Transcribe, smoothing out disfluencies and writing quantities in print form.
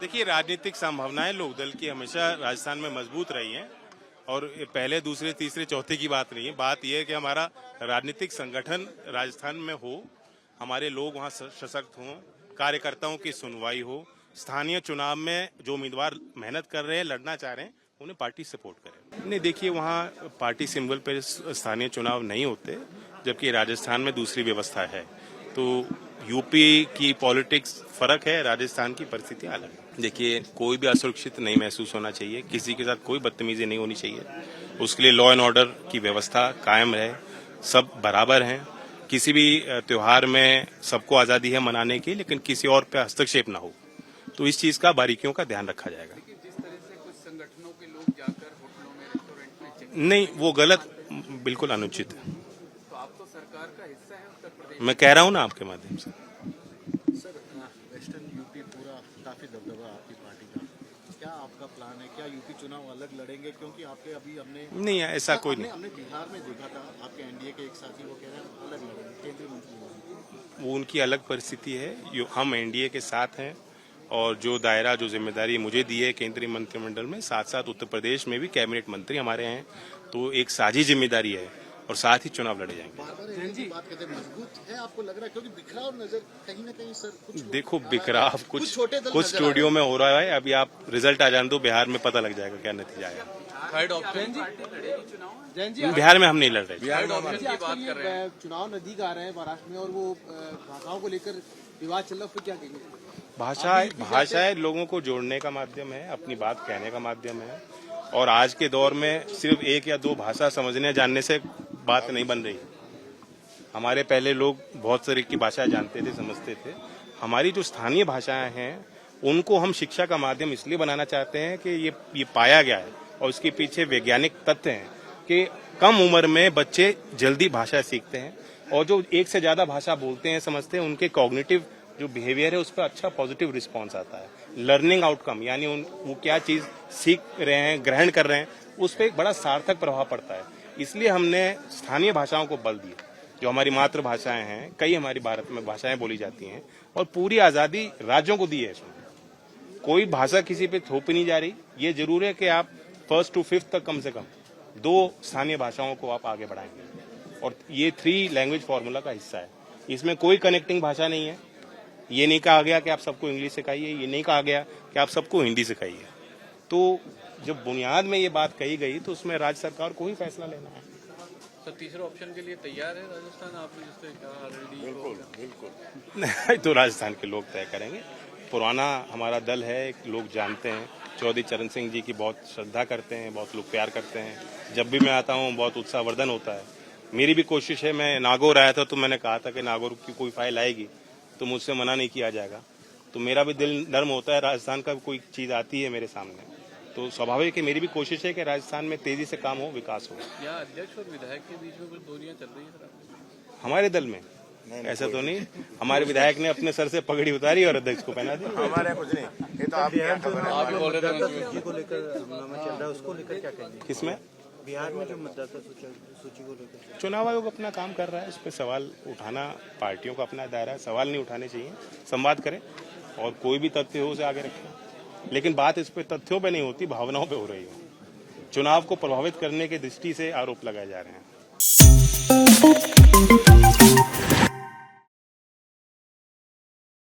देखिए, राजनीतिक संभावनाएं लोकदल की हमेशा राजस्थान में मजबूत रही हैं और पहले, दूसरे, तीसरे, चौथे की बात नहीं है। बात यह है कि हमारा राजनीतिक संगठन राजस्थान में हो, हमारे लोग वहां सशक्त हों, कार्यकर्ताओं की सुनवाई हो, स्थानीय चुनाव में जो उम्मीदवार मेहनत कर रहे हैं, लड़ना चाह रहे हैं, उन्हें पार्टी सपोर्ट करे। नहीं, देखिए, वहाँ पार्टी सिंबल पर स्थानीय चुनाव नहीं होते, जबकि राजस्थान में दूसरी व्यवस्था है। तो यूपी की पॉलिटिक्स फर्क है, राजस्थान की परिस्थिति अलग है। देखिए, कोई भी असुरक्षित नहीं महसूस होना चाहिए, किसी के साथ कोई बदतमीजी नहीं होनी चाहिए। उसके लिए लॉ एंड ऑर्डर की व्यवस्था कायम रहे, सब बराबर हैं। किसी भी त्योहार में सबको आजादी है मनाने की, लेकिन किसी और पे हस्तक्षेप ना हो। तो इस चीज का बारीकियों का ध्यान रखा जाएगा। जिस तरह से कुछ संगठनों के लोग जाकर होटलों में, रेस्टोरेंट में चेक, नहीं, वो गलत, बिल्कुल अनुचित है। तो आप तो सरकार का हिस्सा है उत्तर प्रदेश। मैं कह रहा हूँ ना आपके माध्यम से। सर, वेस्टर्न यूपी पूरा काफी दबदबा आपकी पार्टी का, क्या आपका प्लान है? क्या यूपी चुनाव अलग लड़ेंगे? क्योंकि आपके अभी हमने नहीं, ऐसा कोई नहीं। हमने बिहार में देखा था, आपके एनडीए के एक साथी वो कह रहे हैं अलग लड़ेंगे, केंद्रीय मंत्री। वो उनकी अलग परिस्थिति है। हम एनडीए के साथ हैं और जो दायरा, जो जिम्मेदारी मुझे दी है केंद्रीय मंत्रिमंडल में, साथ साथ उत्तर प्रदेश में भी कैबिनेट मंत्री हमारे हैं, तो एक साझी जिम्मेदारी है और साथ ही चुनाव लड़े जाएंगे। बात करते हैं, मजबूत है आपको लग रहा है? क्योंकि बिखराव नजर कहीं ना कहीं सर कुछ देखो, बिखराव कुछ स्टूडियो है। में हो रहा है। अभी आप रिजल्ट आ जाने दो, बिहार में पता लग जाएगा क्या नतीजा आएगा। थर्ड ऑप्शन जी, बिहार में हम नहीं लड़ रहे। थर्ड ऑप्शन की बात कर रहे हैं। चुनाव नजदीक आ रहे हैं महाराष्ट्र में और वो भाषाओं को लेकर विवाद चल रहा है, फिर क्या कहेंगे? भाषाएं लोगों को जोड़ने का माध्यम है, अपनी बात कहने का माध्यम है। और आज के दौर में सिर्फ एक या दो भाषा समझने जानने से बात नहीं बन रही। हमारे पहले लोग बहुत सारी की भाषाएं जानते थे, समझते थे। हमारी जो स्थानीय भाषाएं हैं, उनको हम शिक्षा का माध्यम इसलिए बनाना चाहते हैं कि ये पाया गया है और उसके पीछे वैज्ञानिक तथ्य हैं कि कम उम्र में बच्चे जल्दी भाषा सीखते हैं और जो एक से ज्यादा भाषा बोलते हैं, समझते हैं, उनके कॉग्निटिव जो बिहेवियर है उस पर अच्छा पॉजिटिव रिस्पॉन्स आता है। लर्निंग आउटकम, यानी वो क्या चीज सीख रहे हैं, ग्रहण कर रहे हैं, उस पर एक बड़ा सार्थक प्रभाव पड़ता है। इसलिए हमने स्थानीय भाषाओं को बल दिया, जो हमारी मातृभाषाएं हैं। कई हमारी भारत में भाषाएं बोली जाती हैं और पूरी आजादी राज्यों को दी है। इसमें कोई भाषा किसी पे थोपी नहीं जा रही। ये जरूर है कि आप 1st to 5th तक कम से कम 2 स्थानीय भाषाओं को आप आगे बढ़ाएंगे और ये 3 लैंग्वेज फॉर्मूला का हिस्सा है। इसमें कोई कनेक्टिंग भाषा नहीं है। ये नहीं कहा गया कि आप सबको इंग्लिश सिखाइए, ये नहीं कहा गया कि आप सबको हिंदी सिखाइए। तो जब बुनियाद में ये बात कही गई तो उसमें राज्य सरकार को ही फैसला लेना है। सर, तीसरे ऑप्शन के लिए तैयार है राजस्थान? आपने जिससे कहा ऑलरेडी। बिल्कुल नहीं, तो राजस्थान के लोग तय करेंगे। पुराना हमारा दल है, लोग जानते हैं। चौधरी चरण सिंह जी की बहुत श्रद्धा करते हैं, बहुत लोग प्यार करते हैं। जब भी मैं आता हूँ बहुत उत्साहवर्धन होता है। मेरी भी कोशिश है, मैं नागौर आया था तो मैंने कहा था कि नागौर की कोई फाइल आएगी तो मुझसे मना नहीं किया जाएगा। तो मेरा भी दिल नर्म होता है, राजस्थान का कोई चीज आती है मेरे सामने तो स्वाभाविक है मेरी भी कोशिश है कि राजस्थान में तेजी से काम हो, विकास हो। यहाँ अध्यक्ष और विधायक के बीच में कुछ दूरियां चल रही है हमारे दल में ऐसा तो नहीं। हमारे विधायक ने अपने सर से पगड़ी उतारी और अध्यक्ष को पहना दी। हमारे कुछ नहीं, ये तो आप आप बोल रहे थे को लेकर चल रहा है, उसको लेकर क्या कहेंगे? किसमें? बिहार में जो मतदाता सूची को लेकर चुनाव आयोग अपना काम कर रहा है, उस पर सवाल उठाना पार्टियों का अपना दायरा है। सवाल नहीं उठाने चाहिए, संवाद करें और कोई भी तथ्य हो उसे आगे रखें। लेकिन बात इस पे तथ्यों पे नहीं होती, भावनाओं पे हो रही है। चुनाव को प्रभावित करने की दृष्टि से आरोप लगाए जा रहे हैं।